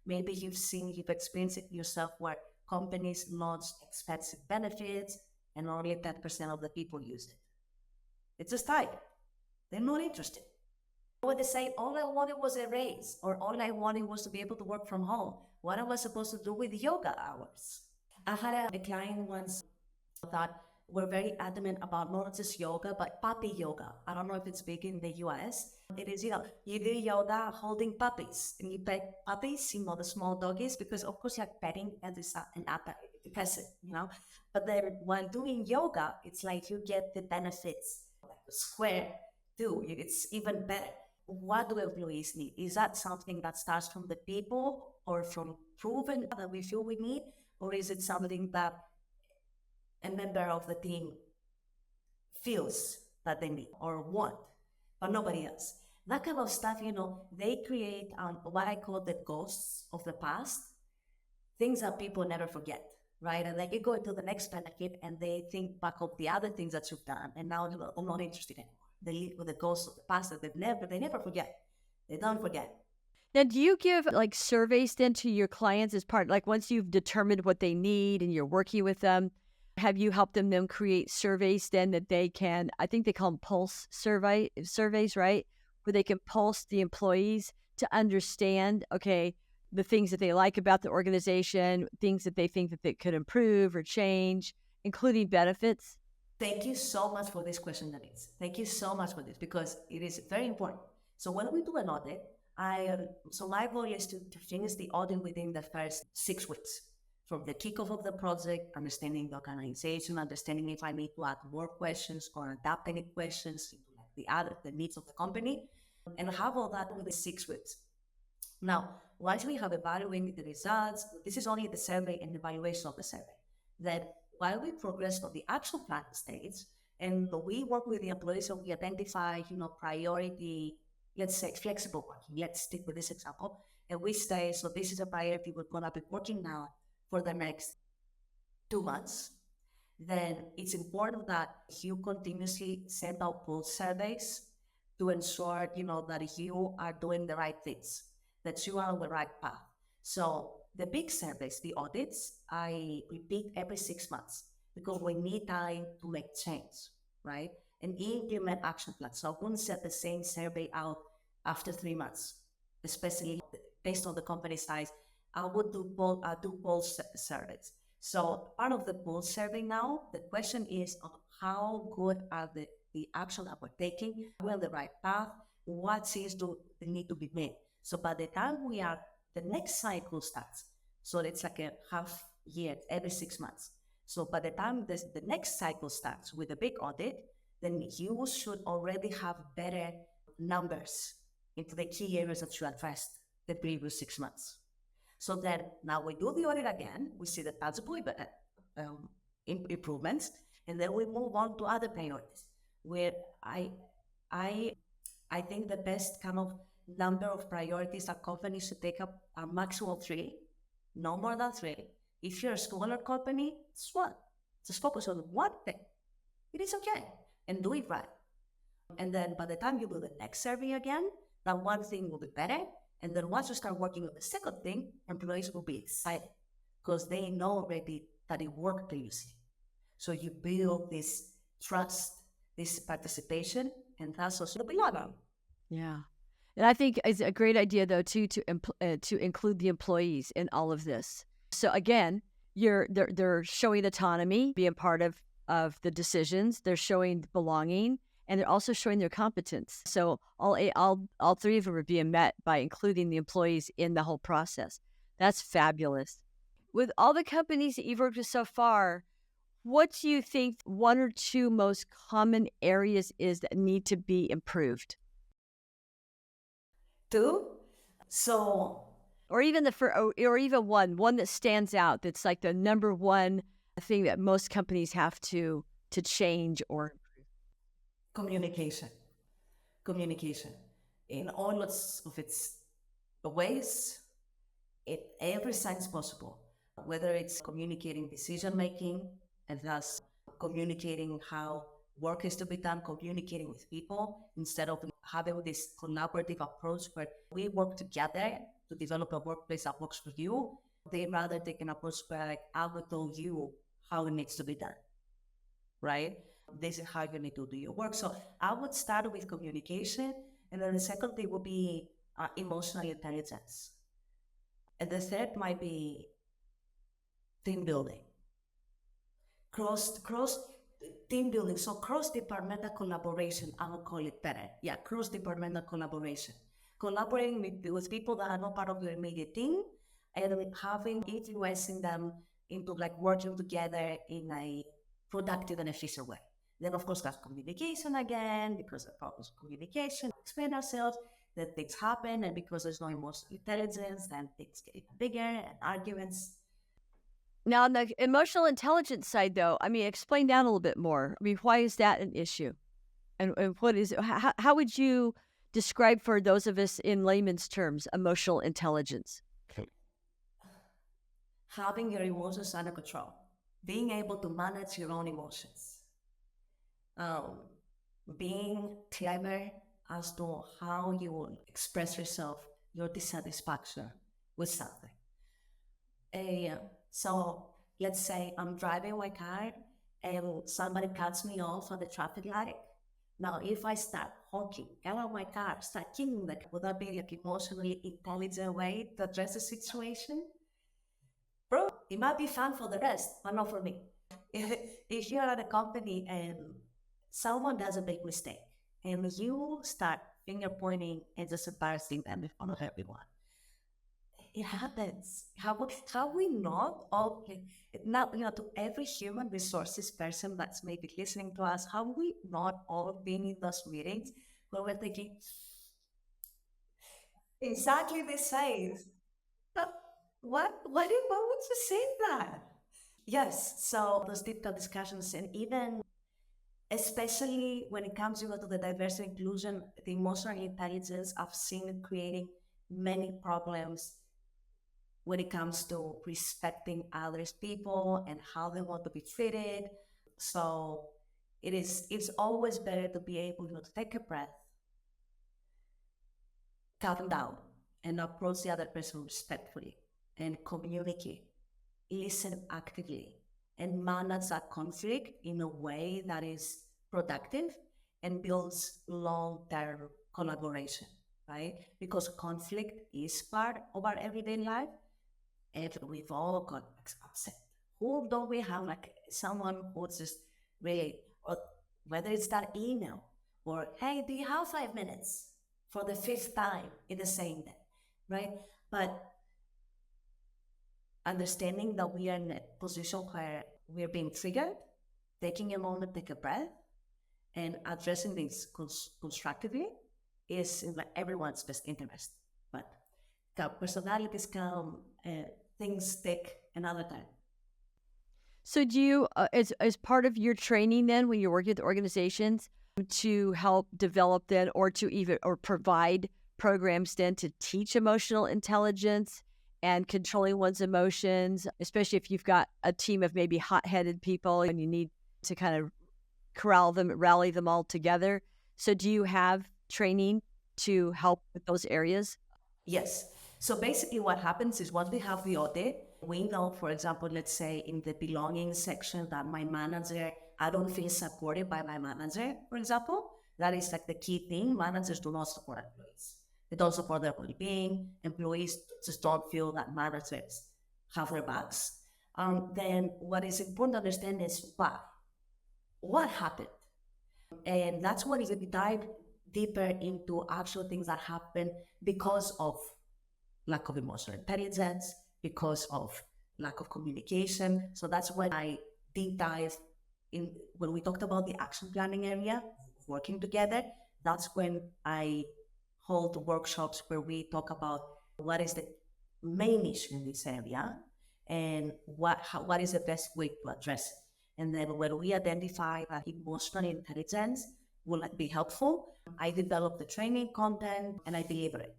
Maybe you've experienced it yourself where companies launch expensive benefits and only 10% of the people use it. It's just tight. They're not interested. Or they say, all I wanted was a raise, or all I wanted was to be able to work from home. What am I supposed to do with yoga hours? I had a client once that were very adamant about not just yoga, but puppy yoga. I don't know if it's big in the US. It is, you do yoga holding puppies, and you pet puppies, the small doggies, because of course you're petting and it's an appetite, But then when doing yoga, it's like you get the benefits, like the square too. It's even better. What do employees need? Is that something that starts from the people or from proven that we feel we need? Or is it something that a member of the team feels that they need or want, but nobody else? That kind of stuff, they create what I call the ghosts of the past, things that people never forget, right? And then you go into the next benefit and they think back of the other things that you've done, and now I'm not interested anymore. They live with the ghosts of the past that they never forget. They don't forget. Now, do you give like surveys then to your clients as part, like once you've determined what they need and you're working with them, have you helped them create surveys then that they can, I think they call them pulse surveys, right? Where they can pulse the employees to understand, okay, the things that they like about the organization, things that they think that they could improve or change, including benefits? Thank you so much for this question, Denise. Thank you so much for this, because it is very important. So when we do an audit, my goal is to finish the audit within the first 6 weeks. From the kickoff of the project, understanding the organization, understanding if I need to add more questions or adapt any questions to the needs of the company, and have all that within 6 weeks. Now, once we have evaluated the results, this is only the survey and evaluation of the survey. Then, while we progress on the actual planning stage, and we work with the employees, and we identify, priority, let's say flexible working. Let's stick with this example. And we say, so this is a priority we're going to be working now for the next 2 months. Then it's important that you continuously send out pulse surveys to ensure, that you are doing the right things, that you are on the right path. So the big surveys, the audits, I repeat every 6 months, because we need time to make change, right? And implement action plans. So I wouldn't set the same survey out after 3 months, especially based on the company size. I would do pulse surveys. So part of the pulse survey now, the question is on how good are the action that we're taking, we're on the right path, what things do they need to be made. So by the time the next cycle starts, so it's like a half year, every 6 months. So by the time the next cycle starts with a big audit, then you should already have better numbers into the key areas that you addressed the previous 6 months. So then now we do the audit again, we see the tangible improvements, and then we move on to other priorities, where I think the best kind of number of priorities that companies should take up are maximum 3, no more than 3. If you're a smaller company, it's 1. Just focus on one thing. It is okay, and do it right. And then by the time you do the next survey again, that one thing will be better. And then once you start working on the second thing, employees will be excited because they know already that it worked previously. So you build this trust, this participation, and that's also the belonging. Yeah. And I think it's a great idea, though, too, to include the employees in all of this. So again, they're showing autonomy, being part of the decisions. They're showing belonging, and they're also showing their competence. So all 3 of them are being met by including the employees in the whole process. That's fabulous. With all the companies that you've worked with so far, what do you think 1 or 2 most common areas is that need to be improved? 2. So, or even or even one that stands out, that's like the number 1 thing that most companies have to change or improve. Communication in all of its ways, in every sense possible, whether it's communicating decision making, and thus communicating how work is to be done, communicating with people, instead of having this collaborative approach where we work together to develop a workplace that works for you. They rather take an approach where like, I will tell you how it needs to be done, right? This is how you need to do your work. So I would start with communication, and then the second thing would be emotional intelligence. And the third might be team building. Cross team building, so cross-departmental collaboration, I would call it better. Yeah, cross-departmental collaboration. Collaborating with people that are not part of your immediate team and influencing them into like working together in a productive and efficient way. Then of course that's communication again, because the problems of communication, explain ourselves, that things happen, and because there's no emotional intelligence, then things get even bigger and arguments. Now, on the emotional intelligence side, though, I mean, explain that a little bit more. I mean, why is that an issue? And what is it? How would you describe for those of us in layman's terms emotional intelligence? Having your emotions under control, being able to manage your own emotions, being clever as to how you will express yourself, your dissatisfaction with something. So let's say I'm driving my car and somebody cuts me off at the traffic light. Now, if I start honking, get out of my car, start kicking the car, would that be like emotionally intelligent way to address the situation? Bro, it might be fun for the rest, but not for me. If you're at a company and someone does a big mistake and you start finger pointing and just embarrassing them in front of everyone, it happens. How we not all now, to every human resources person that's maybe listening to us, how we not all been in those meetings where we're thinking exactly the same. But why would you say that? Yes, so those deep talk discussions, and even especially when it comes to the diversity inclusion, the emotional intelligence, I've seen it creating many problems when it comes to respecting others people and how they want to be treated. So it's always better to be able to take a breath, calm down, and approach the other person respectfully and communicate, listen actively, and manage that conflict in a way that is productive and builds long-term collaboration, right? Because conflict is part of our everyday life, and we've all got upset. Who don't we have like someone who's just really, or whether it's that email or, hey, do you have 5 minutes for the fifth time in the same day, right? But understanding that we are in a position where we're being triggered, taking a moment, take a breath, and addressing things constructively is in like everyone's best interest. But personalities come, things take another time. So, do you, as part of your training, then, when you're working with organizations, to help develop then, or to even or provide programs then to teach emotional intelligence and controlling one's emotions, especially if you've got a team of maybe hot-headed people and you need to kind of rally them all together. So, do you have training to help with those areas? Yes. So basically what happens is once we have the audit, we know, for example, let's say in the belonging section that my manager, I don't feel supported by my manager, for example. That is like the key thing. Managers do not support employees. They don't support their well-being. Employees just don't feel that managers have their backs. Then what is important to understand is why. What happened? And that's what is, if we dive deeper into actual things that happen because of lack of emotional intelligence, because of lack of communication. So that's when I deep dive in, when we talked about the action planning area, working together, that's when I hold workshops where we talk about what is the main issue in this area and what is the best way to address it. And then when we identify that emotional intelligence will be helpful, I develop the training content and I deliver it.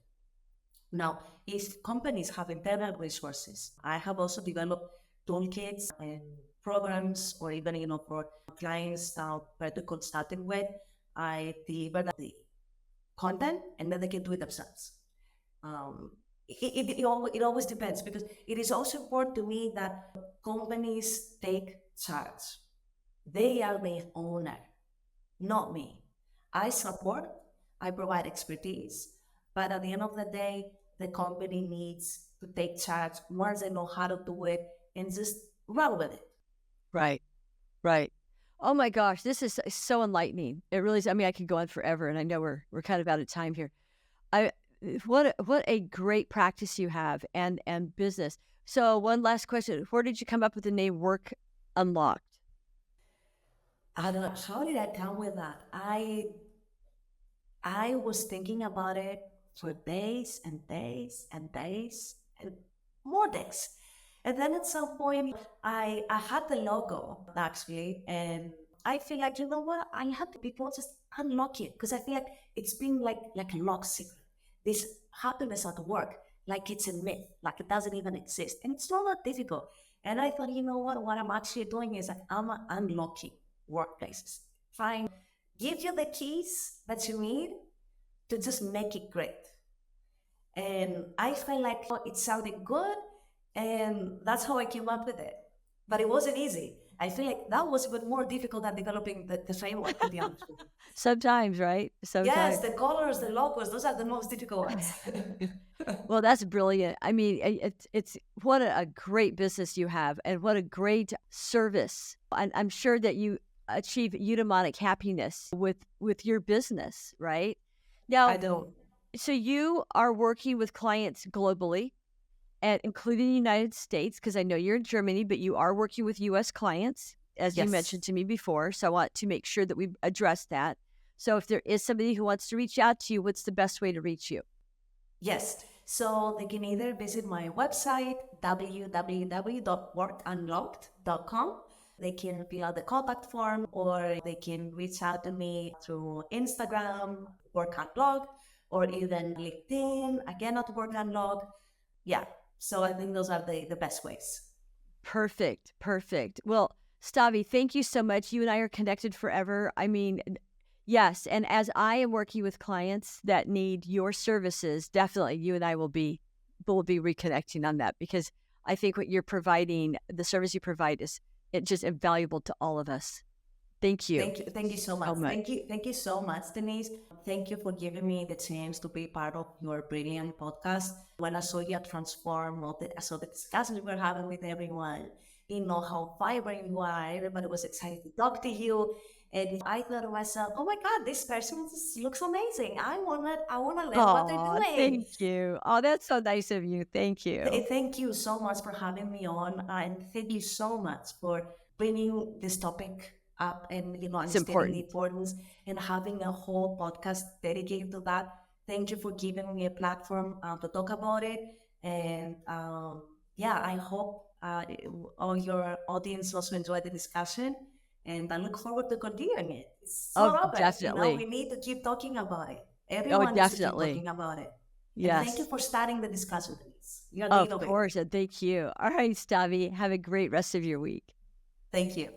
Now, if companies have internal resources, I have also developed toolkits and programs, or even for clients where to consulting with, I deliver the content and then they can do it themselves. it always depends, because it is also important to me that companies take charge. They are the owner, not me. I support, I provide expertise, but at the end of the day, the company needs to take charge once they know how to do it and just run with it. Right. Right. Oh my gosh, this is so enlightening. It really is. I mean, I could go on forever, and I know we're kind of out of time here. I what a great practice you have and business. So one last question: where did you come up with the name Work Unlocked? I don't know, how did I come with that? I was thinking about it for days and days and days and more days. And then at some point, I had the logo actually, and I feel like, you know what? I have to people just unlock it, because I feel like it's been like a lock secret. This happiness at work, like it's a myth, like it doesn't even exist. And it's not that difficult. And I thought, you know what I'm actually doing is like I'm unlocking workplaces. Fine, give you the keys that you need to just make it great. And I felt like it sounded good, and that's how I came up with it. But it wasn't easy. I feel like that was even more difficult than developing the framework, to be honest with you. Sometimes, right? Yes, Sometimes. the colors, the logos, those are the most difficult ones. Well, that's brilliant. I mean, it's what a great business you have, and what a great service. And I'm sure that you achieve eudaimonic happiness with your business, right? I Now, don't. so you are working with clients globally, and including the United States, because I know you're in Germany, but you are working with U.S. clients, as you Yes. mentioned to me before. So I want to make sure that we address that. So if there is somebody who wants to reach out to you, what's the best way to reach you? Yes. So they can either visit my website, www.workunlocked.com. They can fill out the contact form, or they can reach out to me through Instagram, Work Unlocked, or even LinkedIn, again at Work Unlocked. Yeah. So I think those are the best ways. Perfect. Perfect. Well, Stavy, thank you so much. You and I are connected forever. I mean, yes. And as I am working with clients that need your services, definitely you and I will be reconnecting on that, because I think what you're providing, the service you provide, is it just invaluable to all of us. Thank you Thank you so much. so much. Thank you so much, Denise. Thank you for giving me the chance to be part of your brilliant podcast. When I saw you transform, I saw the discussions we were having with everyone, you know how vibrant you are. Everybody was excited to talk to you. And I thought to myself, oh my God, this person just looks amazing. I wanna learn what they're Oh, doing. thank you. Oh, that's so nice of you. Thank you. Thank you so much for having me on, and thank you so much for bringing this topic up, and It's understanding the important. importance and having a whole podcast dedicated to that. Thank you for giving me a platform to talk about it, and yeah, I hope all your audience also enjoyed the discussion, and I look forward to continuing it. It's Oh, not over. We definitely. need to keep talking about it. Oh, Everyone needs to keep definitely. talking about it. And thank you Yes. for starting the discussion, Denise. You're the Of innovator. course. And thank you. All right, Stavy. Have a great rest of your week. Thank you.